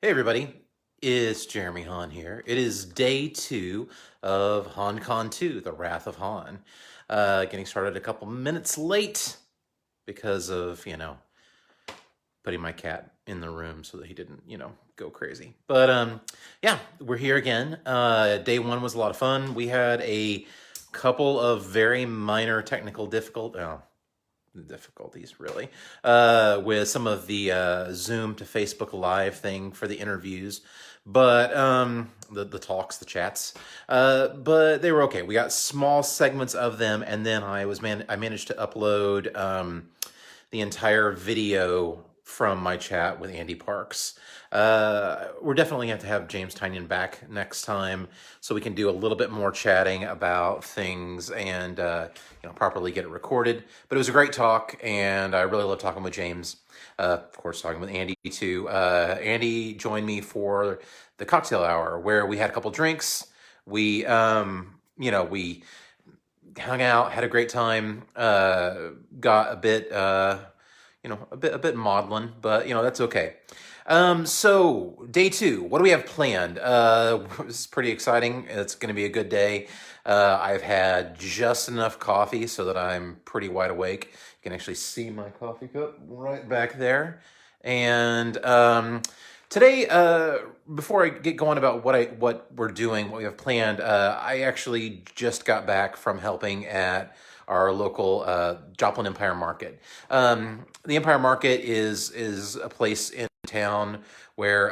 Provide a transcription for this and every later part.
Hey everybody, it's Jeremy Haun here. It is day 2 of HAUNCON2, The Wrath of Haun. Getting started a couple minutes late because of, putting my cat in the room so that he didn't, go crazy. But yeah, we're here again. Day 1 was a lot of fun. We had a couple of very minor technical difficulties really with some of the Zoom to Facebook Live thing for the interviews, but the talks, the chats, but they were okay. We got small segments of them, and then I managed to upload the entire video from my chat with Andy Parks. We're definitely going to have James Tynion back next time so we can do a little bit more chatting about things and properly get it recorded. But it was a great talk, and I really love talking with James. Of course, talking with Andy too. Andy joined me for the cocktail hour where we had a couple drinks. We we hung out, had a great time, got a bit a bit maudlin, but that's okay. So day 2, what do we have planned? This is pretty exciting. It's going to be a good day. I've had just enough coffee so that I'm pretty wide awake. You can actually see my coffee cup right back there. And today, before I get going about what we're doing, what we have planned, I actually just got back from helping at our local Joplin Empire Market. The Empire Market is a place in town where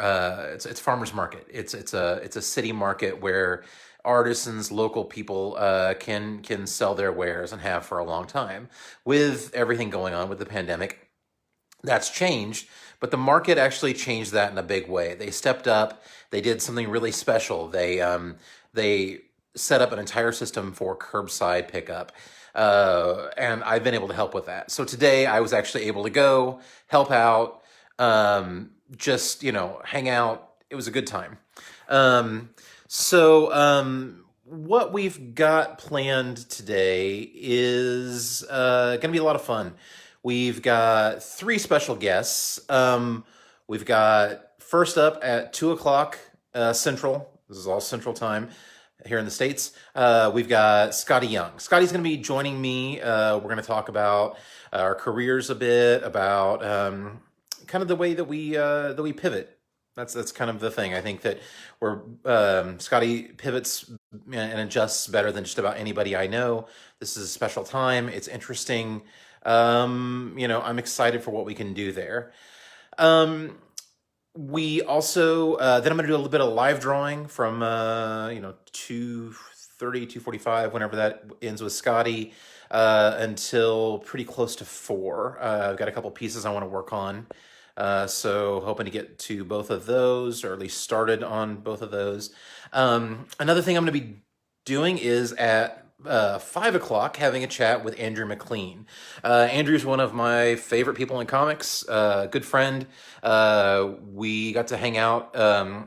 it's farmers market. It's a city market where artisans, local people can sell their wares and have for a long time. With everything going on with the pandemic, that's changed, but the market actually changed that in a big way. They stepped up. They did something really special. They set up an entire system for curbside pickup. And I've been able to help with that. So today I was actually able to go help out, just, hang out. It was a good time. What we've got planned today is going to be a lot of fun. We've got 3 special guests. We've got first up at 2 o'clock Central. This is all Central time here in the States. We've got Scotty Young. Scotty's going to be joining me. We're going to talk about our careers a bit, about kind of the way that we pivot. That's kind of the thing. I think that Scotty pivots and adjusts better than just about anybody I know. This is a special time. It's interesting. I'm excited for what we can do there. We also, then I'm going to do a little bit of live drawing from, 2:30, 2:45, whenever that ends with Scotty, until pretty close to 4. I've got a couple pieces I want to work on. So hoping to get to both of those, or at least started on both of those. Another thing I'm going to be doing is at 5 o'clock having a chat with Andrew McLean. Andrew's one of my favorite people in comics, good friend. We got to hang out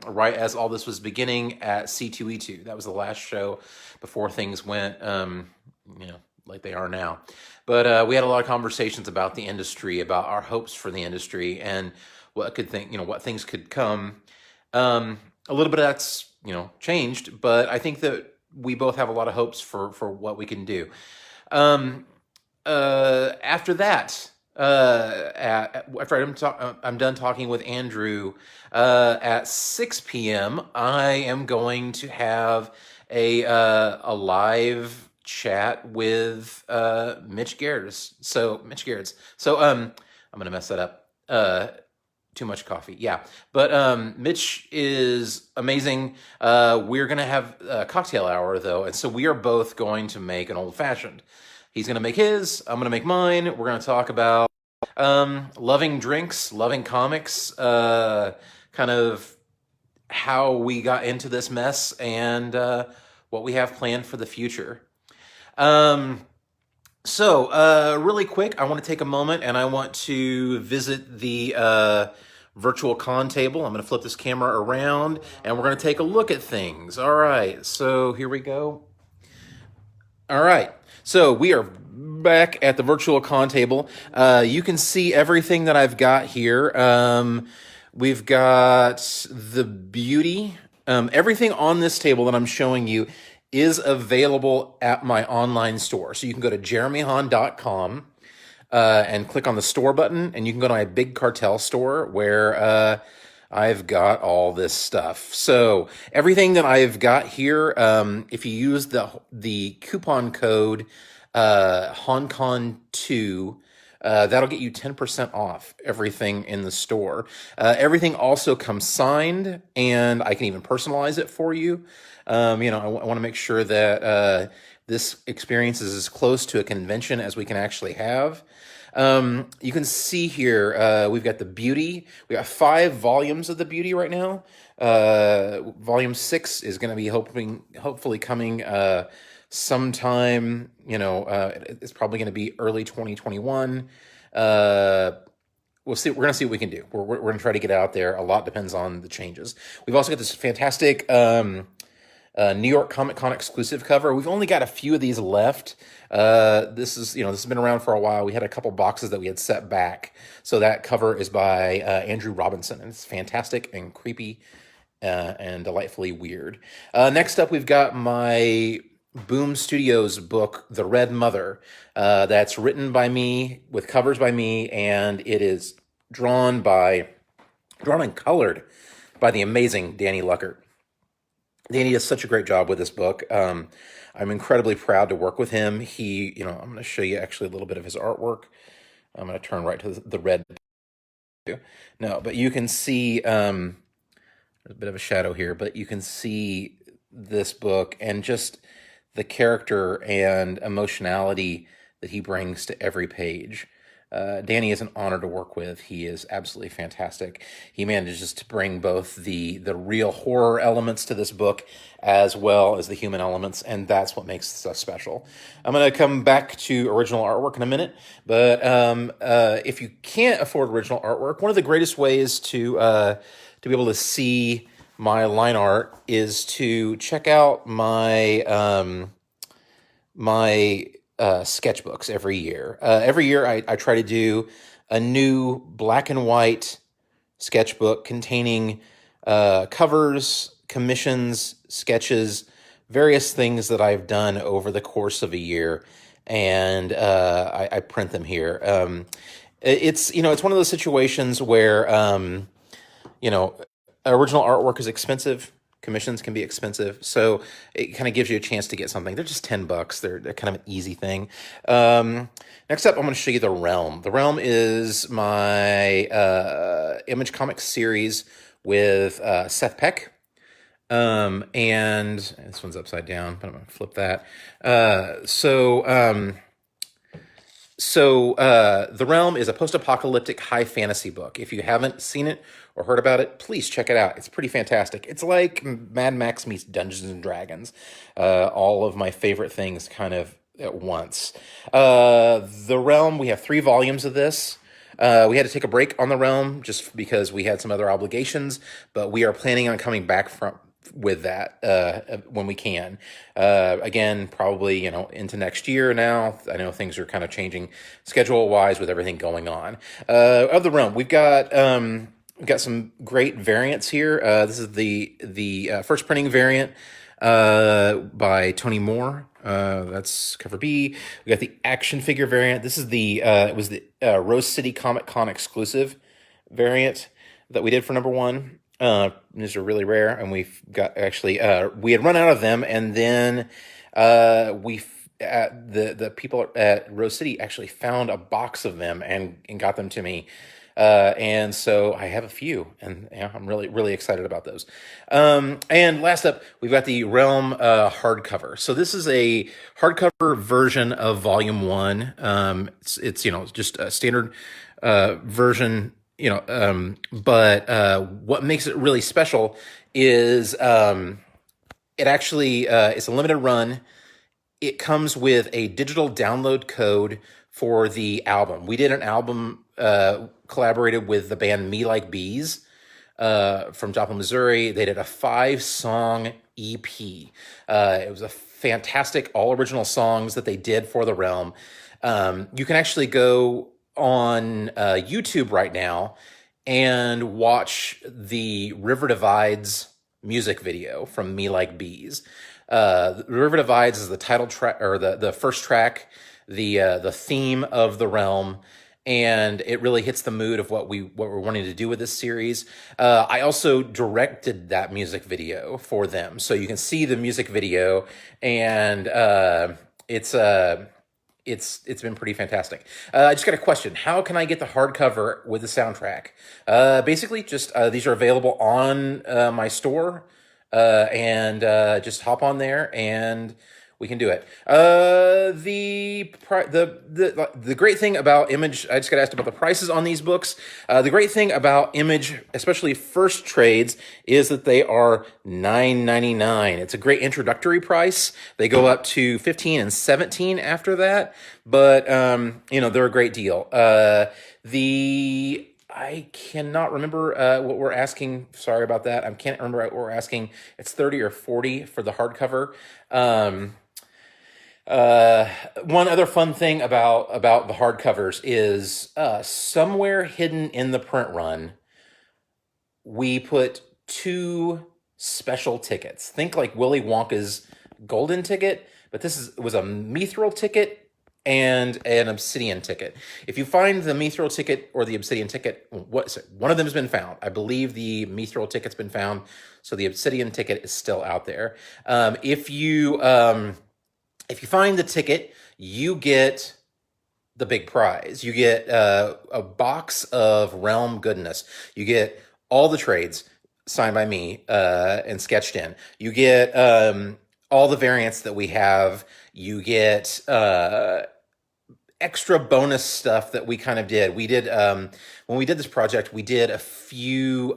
right as all this was beginning at C2E2. That was the last show before things went, like they are now. But we had a lot of conversations about the industry, about our hopes for the industry, and what things could come. A little bit of that's changed, but I think that we both have a lot of hopes for what we can do. After that, after I'm done talking with Andrew, at 6 p.m., I am going to have a live chat with Mitch Gears. So I'm gonna mess that up. Too much coffee. Yeah. But Mitch is amazing. We're going to have a cocktail hour, though. And so we are both going to make an old-fashioned. He's going to make his. I'm going to make mine. We're going to talk about loving drinks, loving comics, kind of how we got into this mess, and what we have planned for the future. Really quick, I want to take a moment and I want to visit the virtual con table. I'm going to flip this camera around and we're going to take a look at things. All right, so here we go. All right, so we are back at the virtual con table. You can see everything that I've got here. We've got the beauty. Everything on this table that I'm showing you is available at my online store. So you can go to jeremyhaun.com and click on the store button, and you can go to my Big Cartel store where I've got all this stuff. So everything that I've got here, if you use the coupon code HAUNCON2, that'll get you 10% off everything in the store. Everything also comes signed, and I can even personalize it for you. I want to make sure that this experience is as close to a convention as we can actually have. You can see here, we've got the beauty. We got 5 volumes of the beauty right now. Volume 6 is going to be hopefully coming sometime, it's probably going to be early 2021. We'll see. We're going to see what we can do. We're going to try to get out there. A lot depends on the changes. We've also got this fantastic New York Comic Con exclusive cover. We've only got a few of these left. This has been around for a while. We had a couple boxes that we had set back. So that cover is by Andrew Robinson, and it's fantastic and creepy and delightfully weird. Next up, we've got my Boom Studios book, The Red Mother. That's written by me, with covers by me, and it is drawn and colored by the amazing Danny Luckert. Danny does such a great job with this book. I'm incredibly proud to work with him. I'm going to show you actually a little bit of his artwork. I'm going to turn right to the red. No, but you can see, there's a bit of a shadow here, but you can see this book and just the character and emotionality that he brings to every page. Danny is an honor to work with. He is absolutely fantastic. He manages to bring both the real horror elements to this book as well as the human elements, and that's what makes it so special. I'm going to come back to original artwork in a minute, but if you can't afford original artwork, one of the greatest ways to be able to see my line art is to check out my sketchbooks every year. Every year I try to do a new black and white sketchbook containing covers, commissions, sketches, various things that I've done over the course of a year, and I print them here. It's one of those situations where original artwork is expensive. Commissions can be expensive, so it kind of gives you a chance to get something. They're just $10. They're kind of an easy thing. Next up, I'm going to show you The Realm. The Realm is my Image Comics series with Seth Peck. And this one's upside down, but I'm going to flip that. The Realm is a post-apocalyptic high fantasy book. If you haven't seen it or heard about it, please check it out. It's pretty fantastic. It's like Mad Max meets Dungeons and Dragons. All of my favorite things kind of at once. The Realm, we have 3 volumes of this. We had to take a break on The Realm just because we had some other obligations, but we are planning on coming back with that when we can. Again, probably into next year now. I know things are kind of changing schedule-wise with everything going on. Of The Realm, we've got some great variants here. This is the first printing variant by Tony Moore. That's cover B. We got the action figure variant. This is it was the Rose City Comic Con exclusive variant that we did for number 1. These are really rare, and we've got we had run out of them, and then the people at Rose City actually found a box of them and got them to me. And so I have a few, and I'm really, really excited about those. And last up, we've got the Realm hardcover. So this is a hardcover version of Volume 1. It's just a standard version. But what makes it really special is it actually it's a limited run. It comes with a digital download code for the album. We did an album collaborated with the band Me Like Bees from Joplin, Missouri. They did a 5-song EP. It was a fantastic all original songs that they did for The Realm. You can actually go on YouTube right now and watch the River Divides music video from Me Like Bees. River Divides is the title track, or the first track, the theme of the realm, and it really hits the mood of what we're wanting to do with this series. I also directed that music video for them, so you can see the music video, and it's been pretty fantastic. I just got a question. How can I get the hardcover with the soundtrack? Basically, just these are available on my store, and just hop on there and we can do it. The great thing about Image, I just got asked about the prices on these books. The great thing about Image, especially first trades, is that they are $9.99. It's a great introductory price. They go up to $15 and $17 after that, but they're a great deal. I cannot remember what we're asking. Sorry about that. I can't remember what we're asking. It's 30 or 40 for the hardcover. One other fun thing about the hardcovers is somewhere hidden in the print run, we put 2 special tickets. Think like Willy Wonka's golden ticket, but was a mithril ticket and an obsidian ticket. If you find the mithril ticket or the obsidian ticket, one of them has been found. I believe the mithril ticket's been found, so the obsidian ticket is still out there. If you find the ticket, you get the big prize. You get a box of Realm goodness. You get all the trades signed by me and sketched in. You get all the variants that we have. You get extra bonus stuff that we kind of did. We did when we did this project, we did a few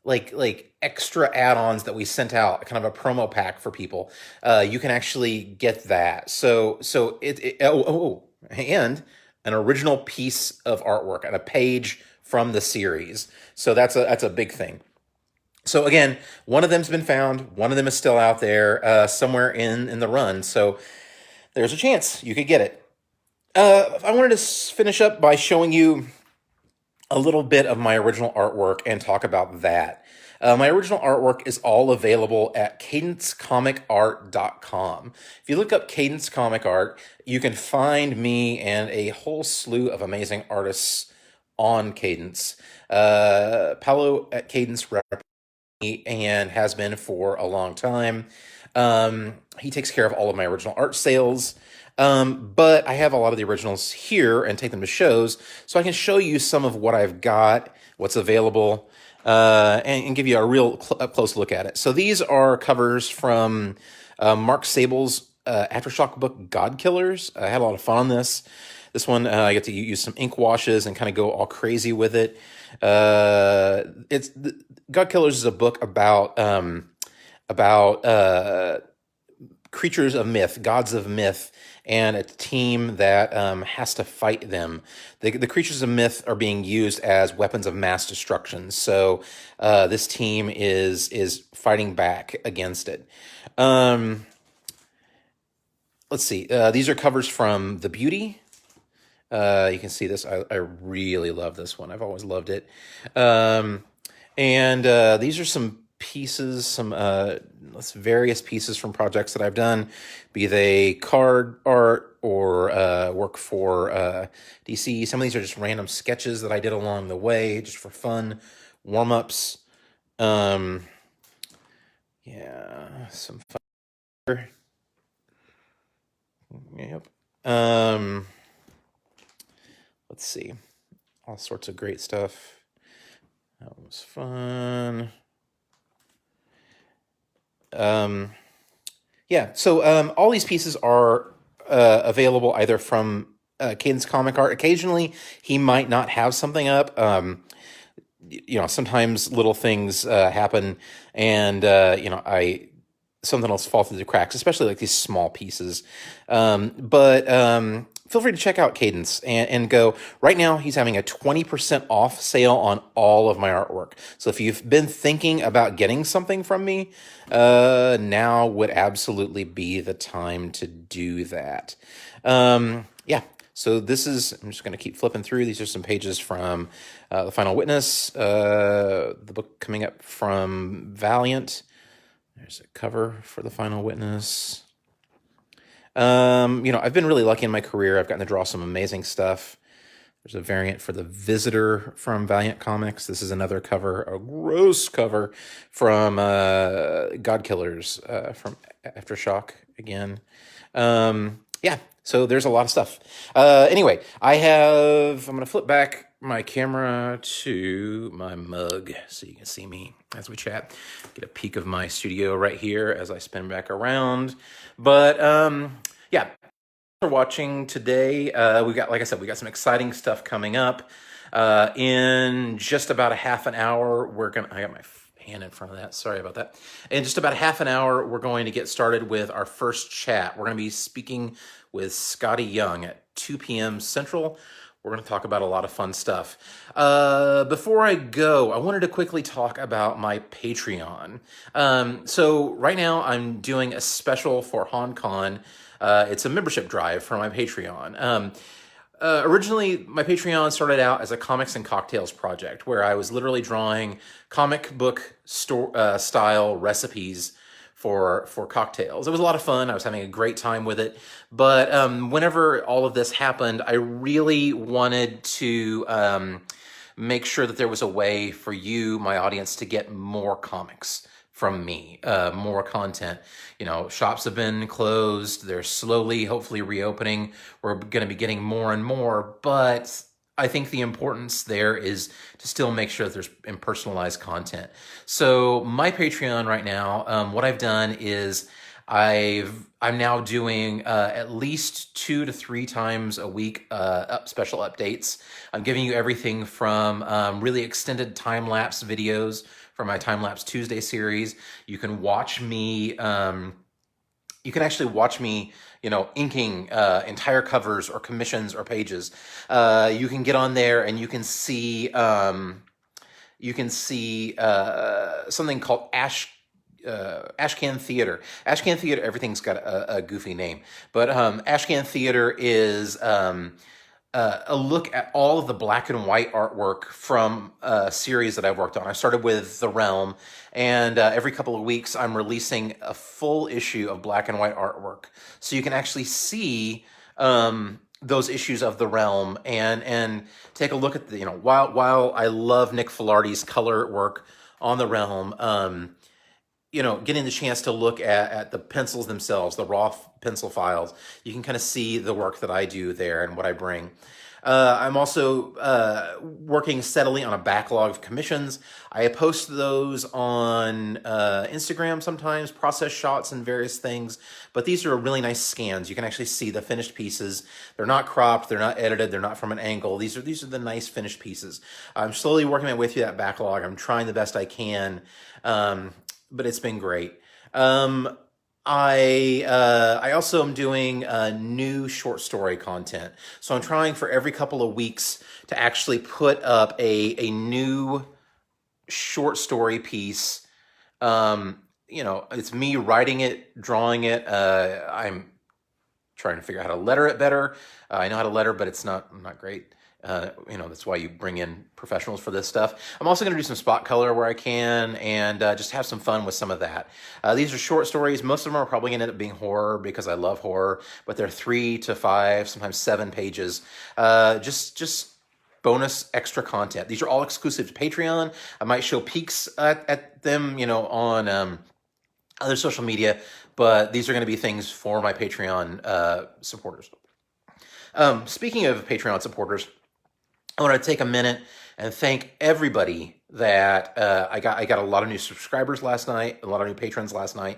like extra add-ons that we sent out, kind of a promo pack for people. You can actually get that. So and an original piece of artwork and a page from the series. So that's a big thing. So again, one of them's been found. One of them is still out there somewhere in the run. So there's a chance you could get it. I wanted to finish up by showing you a little bit of my original artwork and talk about that. My original artwork is all available at cadencecomicart.com. If you look up Cadence Comic Art, you can find me and a whole slew of amazing artists on Cadence. Paolo at Cadence and has been for a long time. He takes care of all of my original art sales. But I have a lot of the originals here and take them to shows, so I can show you some of what I've got, what's available, and give you a real close look at it. So these are covers from Mark Sable's Aftershock book, God Killers. I had a lot of fun on this. This one, I get to use some ink washes and kind of go all crazy with it. God Killers is a book about creatures of myth, gods of myth, and a team that has to fight them. The creatures of myth are being used as weapons of mass destruction. So this team is fighting back against it. Let's see. These are covers from The Beauty. You can see this. I really love this one. I've always loved it. And these are some pieces, some various pieces from projects that I've done, be they card art or work for DC. Some of these are just random sketches that I did along the way, just for fun, warm-ups. Yeah, some fun. Yep. Let's see. All sorts of great stuff. That was fun. Yeah, so all these pieces are available either from Cadence Comic Art. Occasionally, he might not have something up. Sometimes little things happen, and something else falls through the cracks, especially like these small pieces. But feel free to check out Cadence and go. Right now, he's having a 20% off sale on all of my artwork. So if you've been thinking about getting something from me, now would absolutely be the time to do that. Yeah. So this is, I'm just going to keep flipping through. These are some pages from The Final Witness, the book coming up from Valiant. There's a cover for The Final Witness. I've been really lucky in my career. I've gotten to draw some amazing stuff. There's a variant for The Visitor from Valiant Comics. This is another cover, a gross cover from God Killers from Aftershock again. Yeah, so there's a lot of stuff. Anyway, I'm going to flip back my camera to my mug so you can see me as we chat. Get a peek of my studio right here as I spin back around. But yeah, for watching today. We got, like I said, we got some exciting stuff coming up. In just about a half an hour, I got my hand in front of that. Sorry about that. In just about a half an hour, we're going to get started with our first chat. We're going to be speaking with Scotty Young at 2 p.m. Central. We're going to talk about a lot of fun stuff. Before I go, I wanted to quickly talk about my Patreon. So right now I'm doing a special for HAUNCON. It's a membership drive for my Patreon. Originally, my Patreon started out as a comics and cocktails project where I was literally drawing comic book style recipes for cocktails. It was a lot of fun. I was having a great time with it. But whenever all of this happened, I really wanted to make sure that there was a way for you, my audience, to get more comics from me, more content. Shops have been closed. They're slowly, hopefully reopening. We're going to be getting more and more, but I think the importance there is to still make sure that there's personalized content. So my Patreon right now, what I've done is I'm now doing at least 2 to 3 times a week special updates. I'm giving you everything from really extended time-lapse videos for my Time-Lapse Tuesday series. You can watch me, you can actually watch me, inking entire covers or commissions or pages. You can get on there and you can see something called Ashcan Theater. Ashcan Theater, everything's got a goofy name, but Ashcan Theater is a look at all of the black and white artwork from a series that I've worked on. I started with The Realm, and every couple of weeks I'm releasing a full issue of black and white artwork. So you can actually see those issues of The Realm and take a look at while I love Nick Filardi's color work on The Realm, getting the chance to look at the pencils themselves, the raw pencil files, you can kind of see the work that I do there and what I bring. I'm also working steadily on a backlog of commissions. I post those on Instagram sometimes, process shots and various things, but these are really nice scans. You can actually see the finished pieces. They're not cropped, they're not edited, they're not from an angle. These are the nice finished pieces. I'm slowly working my way through that backlog. I'm trying the best I can, but it's been great. I also am doing new short story content. So I'm trying for every couple of weeks to actually put up a new short story piece. It's me writing it, drawing it. I'm trying to figure out how to letter it better. I know how to letter, but I'm not great. That's why you bring in professionals for this stuff. I'm also going to do some spot color where I can and just have some fun with some of that. These are short stories. Most of them are probably going to end up being horror because I love horror, but they're 3 to 5, sometimes 7 pages. Just bonus extra content. These are all exclusive to Patreon. I might show peeks at them, on other social media, but these are going to be things for my Patreon supporters. Speaking of Patreon supporters, I want to take a minute and thank everybody that I got a lot of new subscribers last night, a lot of new patrons last night.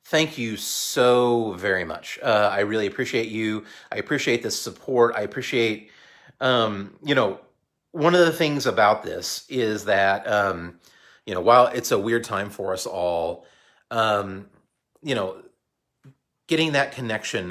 Thank you so very much. I really appreciate you. I appreciate the support. I appreciate, one of the things about this is that, while it's a weird time for us all, getting that connection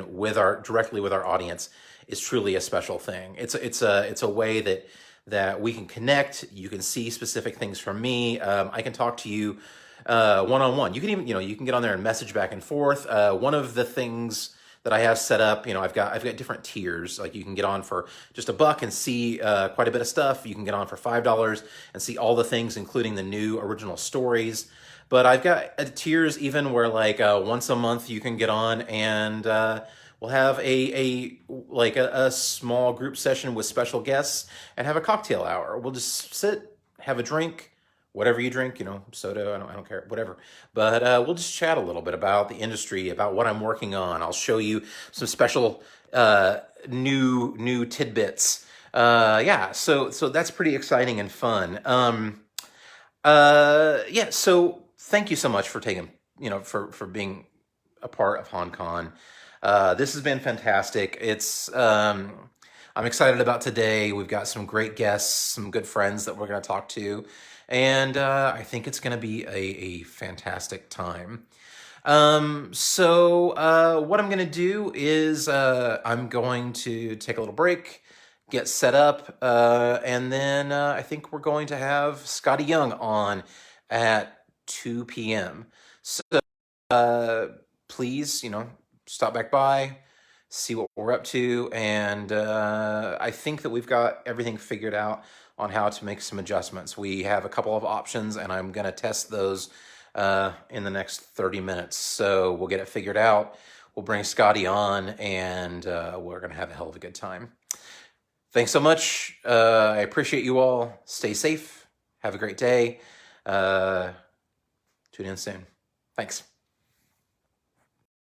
directly with our audience is truly a special thing. It's a way that we can connect. You can see specific things from me. I can talk to you one-on-one. You can even, you can get on there and message back and forth. One of the things that I have set up. I've got different tiers. Like you can get on for just $1 and see quite a bit of stuff. You can get on for $5 and see all the things, including the new original stories. But I've got tiers even where like once a month you can get on and we'll have a small group session with special guests and have a cocktail hour. We'll just sit, have a drink, whatever you drink, soda, I don't care, whatever. But we'll just chat a little bit about the industry, about what I'm working on. I'll show you some special new tidbits. Yeah, so that's pretty exciting and fun. Yeah, so thank you so much for taking, for being a part of HAUNCON. This has been fantastic. I'm excited about today. We've got some great guests, some good friends that we're going to talk to, and I think it's going to be a fantastic time. So what I'm going to do is I'm going to take a little break, get set up, and then I think we're going to have Scotty Young on at 2 p.m. So please, stop back by, see what we're up to, and I think that we've got everything figured out on how to make some adjustments. We have a couple of options, and I'm going to test those in the next 30 minutes. So we'll get it figured out. We'll bring Scotty on, and we're going to have a hell of a good time. Thanks so much. I appreciate you all. Stay safe. Have a great day. Tune in soon. Thanks.